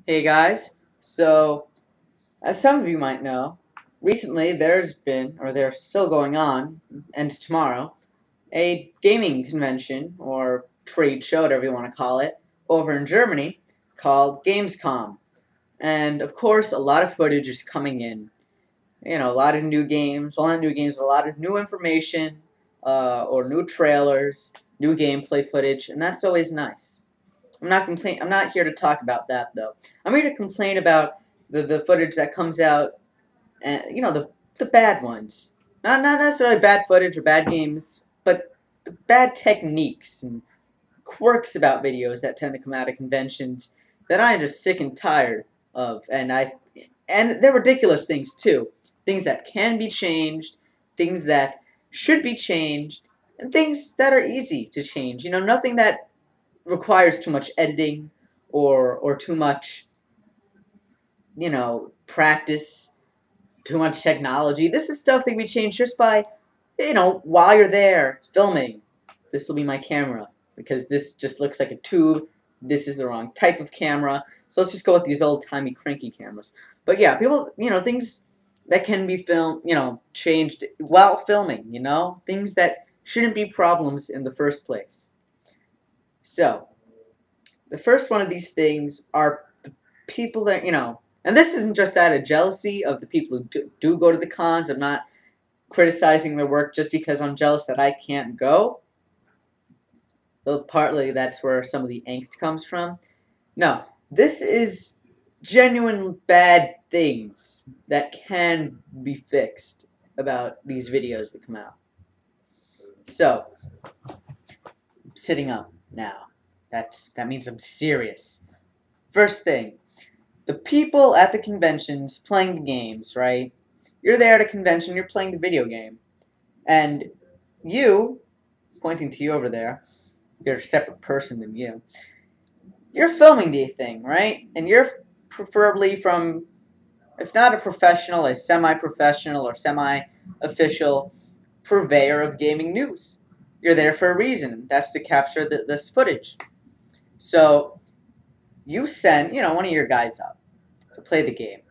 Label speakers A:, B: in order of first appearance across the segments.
A: Hey guys, so as some of you might know, recently there's been, or there's still going on, and tomorrow, a gaming convention, or trade show, whatever you want to call it, over in Germany called Gamescom. And of course, a lot of footage is coming in. You know, a lot of new games, well not new games, but a lot of new information, or new trailers, new gameplay footage, and that's always nice. I'm not here to talk about that though. I'm here to complain about the footage that comes out, and the bad ones. Not necessarily bad footage or bad games, but the bad techniques and quirks about videos that tend to come out of conventions that I am just sick and tired of. And they're ridiculous things too. Things that can be changed, things that should be changed, and things that are easy to change. You know, nothing that requires too much editing or too much, practice, too much technology. This is stuff that can be changed just by, while you're there filming. This will be my camera because this just looks like a tube. This is the wrong type of camera. So let's just go with these old-timey cranky cameras. But yeah, people, things that can be changed while filming, things that shouldn't be problems in the first place. So, the first one of these things are the people that, and this isn't just out of jealousy of the people who do go to the cons. I'm not criticizing their work just because I'm jealous that I can't go. Though partly that's where some of the angst comes from. No, this is genuine bad things that can be fixed about these videos that come out. So, I'm sitting up now. That means I'm serious. First thing, the people at the conventions playing the games, right? You're there at a convention, you're playing the video game. And you, pointing to you over there, you're a separate person than you. You're filming the thing, right? And you're preferably from, if not a professional, a semi-professional or semi-official purveyor of gaming news. You're there for a reason. That's to capture this footage. So, you send, one of your guys up to play the game.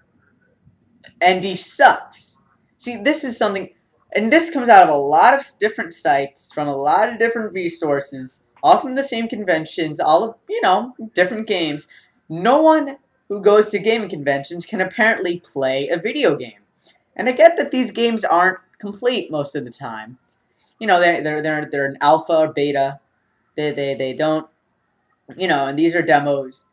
A: And he sucks. See, this is something, and this comes out of a lot of different sites, from a lot of different resources, all from the same conventions, all of, different games. No one who goes to gaming conventions can apparently play a video game. And I get that these games aren't complete most of the time. They're an alpha or beta. They don't, and these are demos.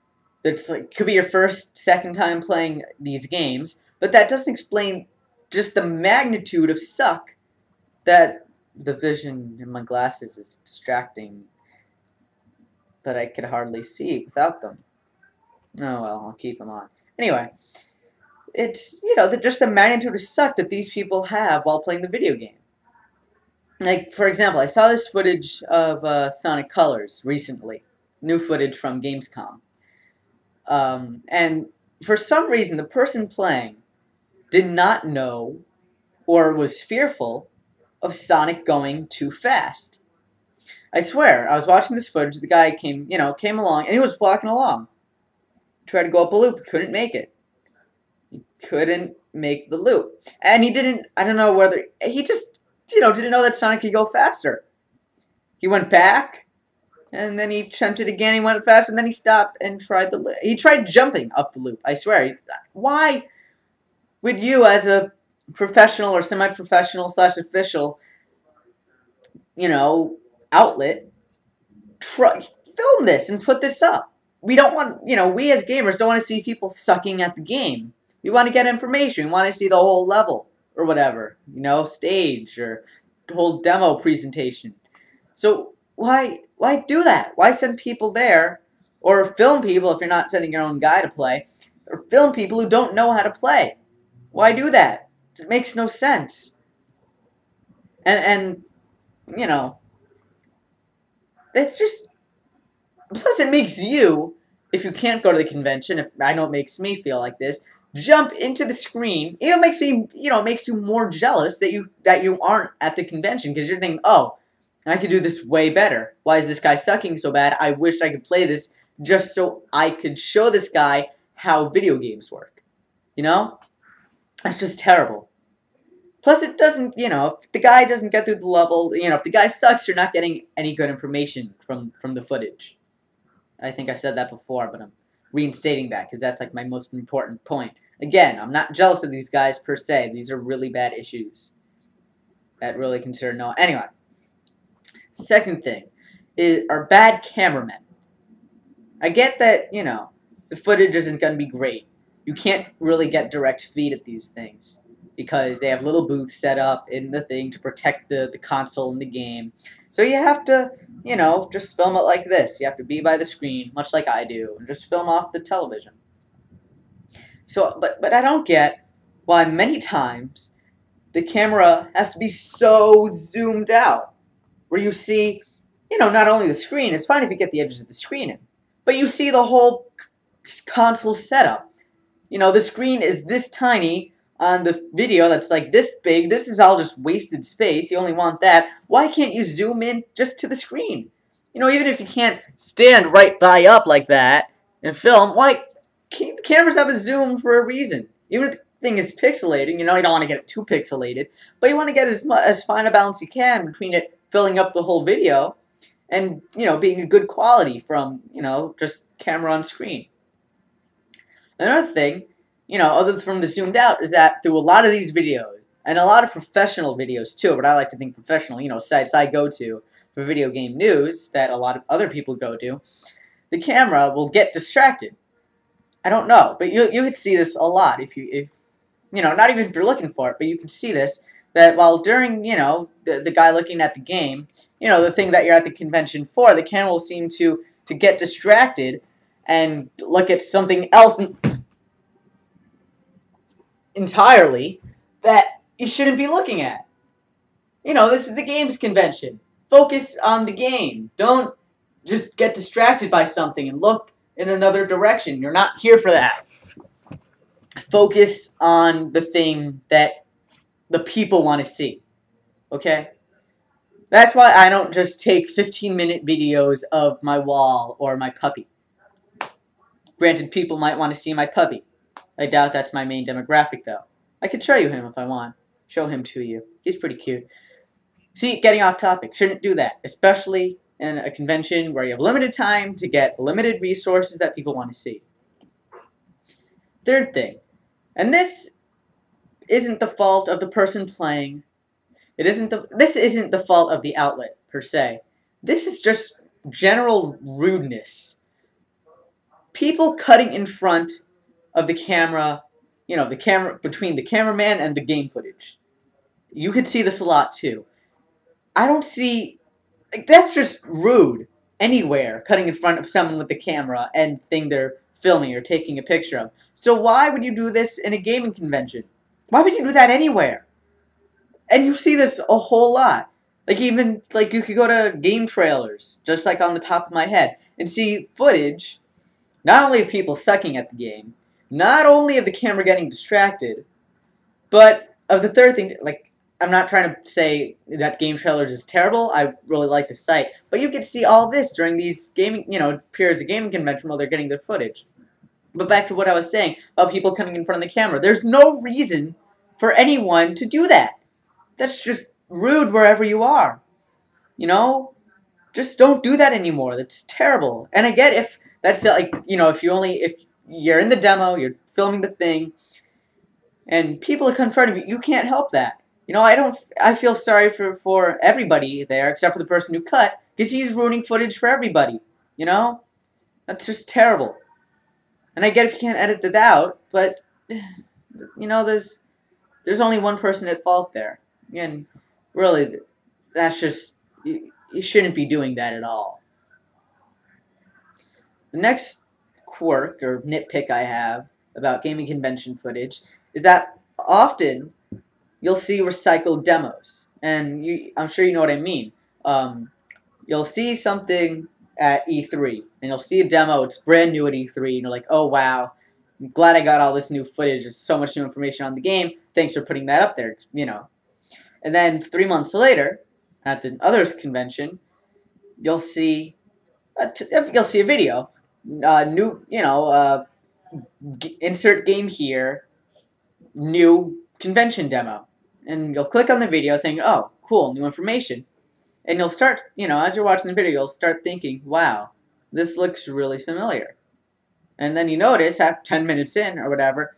A: That's like could be your first, second time playing these games, but that doesn't explain just the magnitude of suck that the vision in my glasses is distracting, but I could hardly see without them. Oh well, I'll keep them on. Anyway, it's, just the magnitude of suck that these people have while playing the video game. Like, for example, I saw this footage of Sonic Colors recently. New footage from Gamescom. And for some reason, the person playing did not know or was fearful of Sonic going too fast. I swear, I was watching this footage, the guy came along, and he was walking along. Tried to go up a loop, couldn't make it. He couldn't make the loop. And he didn't, I don't know whether, he just, didn't know that Sonic could go faster. He went back, and then he attempted again, he went faster, and then he stopped and tried the loop. He tried jumping up the loop, I swear. Why would you, as a professional or semi-professional / official, outlet, film this and put this up? We don't want, we as gamers don't want to see people sucking at the game. We want to get information. We want to see the whole level or whatever, stage or the whole demo presentation. So why do that? Why send people there, or film people if you're not sending your own guy to play, or film people who don't know how to play? Why do that? It makes no sense. And it's just, plus it makes you, if you can't go to the convention, if I know it makes me feel like this, jump into the screen. It makes me, it makes you more jealous that you aren't at the convention, because you're thinking, oh, I could do this way better. Why is this guy sucking so bad? I wish I could play this just so I could show this guy how video games work. You know? That's just terrible. Plus, it doesn't, if the guy doesn't get through the level, if the guy sucks, you're not getting any good information from the footage. I think I said that before, but I'm reinstating that because that's like my most important point. Again, I'm not jealous of these guys per se. These are really bad issues that really concern no. Anyway, second thing are bad cameramen. I get that, the footage isn't going to be great. You can't really get direct feed at these things because they have little booths set up in the thing to protect the console and the game. So you have to, just film it like this. You have to be by the screen, much like I do, and just film off the television. So, but I don't get why many times the camera has to be so zoomed out, where you see, not only the screen. It's fine if you get the edges of the screen in, but you see the whole console setup. The screen is this tiny on the video that's like this big. This is all just wasted space. You only want that. Why can't you zoom in just to the screen? Even if you can't stand right by up like that and film, why the cameras have a zoom for a reason. Even if the thing is pixelating, you don't want to get it too pixelated, but you want to get as fine a balance you can between it filling up the whole video and, being a good quality from, just camera on screen. Another thing, other from the zoomed out, is that through a lot of these videos, and a lot of professional videos too, but I like to think professional, sites I go to for video game news that a lot of other people go to, the camera will get distracted. I don't know, but you could see this a lot if not even if you're looking for it, but you can see this, that while during, the guy looking at the game, the thing that you're at the convention for, the camera will seem to get distracted and look at something else entirely that you shouldn't be looking at. This is the games convention. Focus on the game. Don't just get distracted by something and look in another direction. You're not here for that. Focus on the thing that the people want to see. Okay? That's why I don't just take 15-minute videos of my wall or my puppy. Granted, people might want to see my puppy. I doubt that's my main demographic, though. I could show you him if I want. Show him to you. He's pretty cute. See, getting off topic. Shouldn't do that. Especially in a convention where you have limited time to get limited resources that people want to see. Third thing. And this isn't the fault of the person playing. This isn't the fault of the outlet, per se. This is just general rudeness. People cutting in front of the camera, the camera between the cameraman and the game footage. You could see this a lot too. I don't see, that's just rude anywhere, cutting in front of someone with the camera and thing they're filming or taking a picture of. So why would you do this in a gaming convention? Why would you do that anywhere? And you see this a whole lot. You could go to game trailers, just like on the top of my head, and see footage, not only of people sucking at the game, not only of the camera getting distracted, but of the third thing, I'm not trying to say that game trailers is terrible, I really like the site, but you can see all this during these gaming, periods of gaming convention while they're getting their footage. But back to what I was saying about people coming in front of the camera. There's no reason for anyone to do that. That's just rude wherever you are. Just don't do that anymore. That's terrible. And I get if that's if you're in the demo, you're filming the thing, and people are confronting you, you can't help that. I feel sorry for everybody there except for the person who cut, because he's ruining footage for everybody. That's just terrible. And I get if you can't edit it out, but there's only one person at fault there. And really, that's just, you shouldn't be doing that at all. The next quirk or nitpick I have about gaming convention footage is that often you'll see recycled demos. And I'm sure you know what I mean. You'll see something at E3, and you'll see a demo, it's brand new at E3, and you're like, oh wow, I'm glad I got all this new footage, there's so much new information on the game, thanks for putting that up there, And then 3 months later, at the others convention, you'll see a video, insert game here, new convention demo. And you'll click on the video thinking, oh, cool, new information. And you'll start, as you're watching the video, you'll start thinking, wow, this looks really familiar. And then you notice, 10 minutes in or whatever,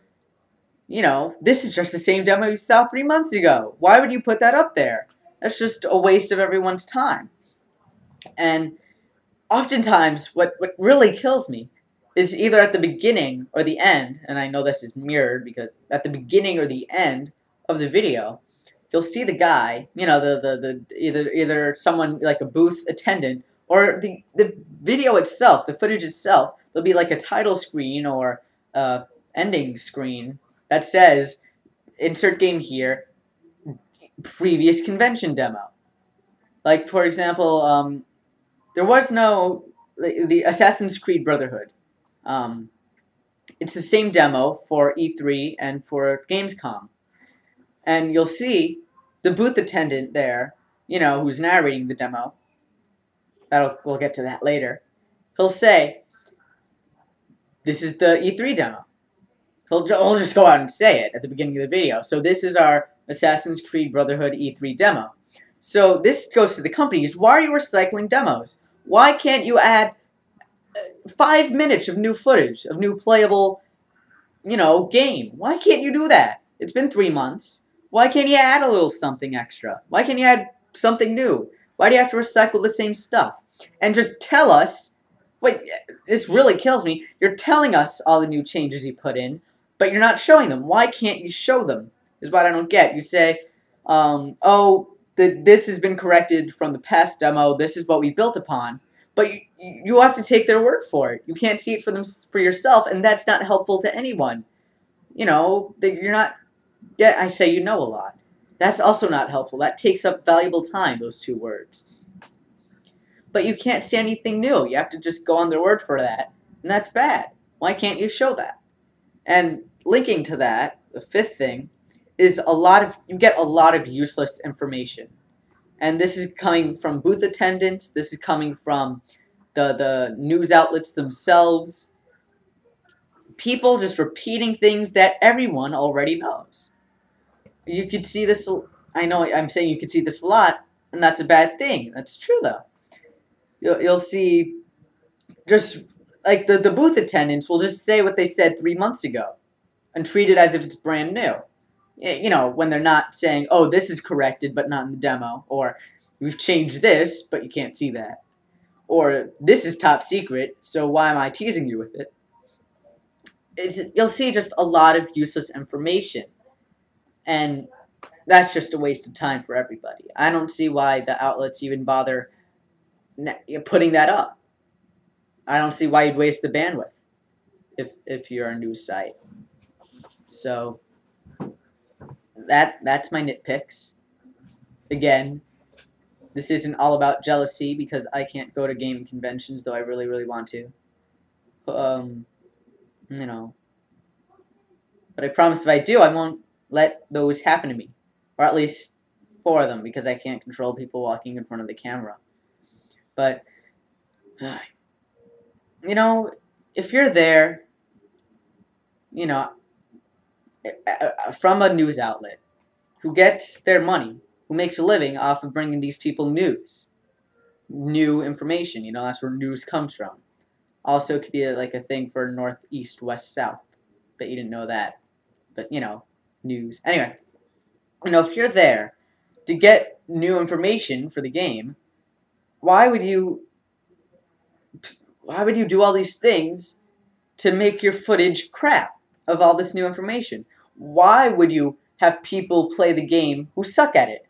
A: this is just the same demo you saw 3 months ago. Why would you put that up there? That's just a waste of everyone's time. And oftentimes, what really kills me is either at the beginning or the end, and I know this is mirrored because at the beginning or the end of the video, you'll see the guy, either someone like a booth attendant or the video itself, the footage itself. There'll be like a title screen or ending screen that says insert game here, previous convention demo. Like for example, there was no the Assassin's Creed Brotherhood. It's the same demo for E3 and for Gamescom. And you'll see the booth attendant there, who's narrating the demo. We'll get to that later. He'll say, this is the E3 demo. He'll just go out and say it at the beginning of the video. So this is our Assassin's Creed Brotherhood E3 demo. So this goes to the companies. Why are you recycling demos? Why can't you add 5 minutes of new footage, of new playable, game? Why can't you do that? It's been 3 months. Why can't you add a little something extra? Why can't you add something new? Why do you have to recycle the same stuff? And just tell us, wait, this really kills me. You're telling us all the new changes you put in, but you're not showing them. Why can't you show them? Is what I don't get. You say, this has been corrected from the past demo. This is what we built upon. But you have to take their word for it. You can't see it for yourself, and that's not helpful to anyone. You're not. Yeah, I say you know a lot. That's also not helpful. That takes up valuable time, those 2 words. But you can't say anything new. You have to just go on their word for that, and that's bad. Why can't you show that? And linking to that, the 5th thing, is you get a lot of useless information. And this is coming from booth attendants. This is coming from the news outlets themselves. People just repeating things that everyone already knows. You could see this. I know I'm saying you could see this a lot, and that's a bad thing. That's true, though. You'll see just like the booth attendants will just say what they said 3 months ago and treat it as if it's brand new. When they're not saying, oh, this is corrected but not in the demo, or we've changed this but you can't see that, or this is top secret, so why am I teasing you with it? You'll see just a lot of useless information, and that's just a waste of time for everybody. I don't see why the outlets even bother putting that up. I don't see why you'd waste the bandwidth if you're a news site. So that's my nitpicks. Again, this isn't all about jealousy because I can't go to game conventions, though I really, really want to. But I promise if I do, I won't let those happen to me. Or at least 4 of them, because I can't control people walking in front of the camera. But, if you're there, from a news outlet who gets their money, who makes a living off of bringing these people new information. That's where news comes from. Also, it could be like a thing for north, east, west, south. Bet you didn't know that. But, news. Anyway, if you're there to get new information for the game, why would you do all these things to make your footage crap of all this new information? Why would you have people play the game who suck at it?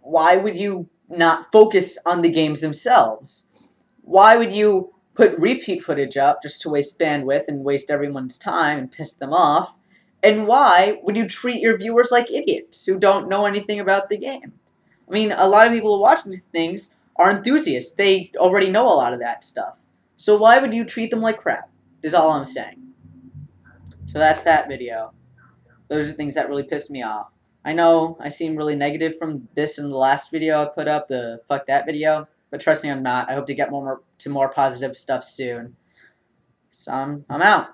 A: Why would you not focus on the games themselves? Why would you put repeat footage up just to waste bandwidth and waste everyone's time and piss them off? And why would you treat your viewers like idiots who don't know anything about the game? I mean, a lot of people who watch these things are enthusiasts. They already know a lot of that stuff. So why would you treat them like crap, is all I'm saying. So that's that video. Those are things that really pissed me off. I know I seem really negative from this and the last video I put up, the fuck that video, but trust me, I'm not. I hope to get more positive stuff soon. So I'm out.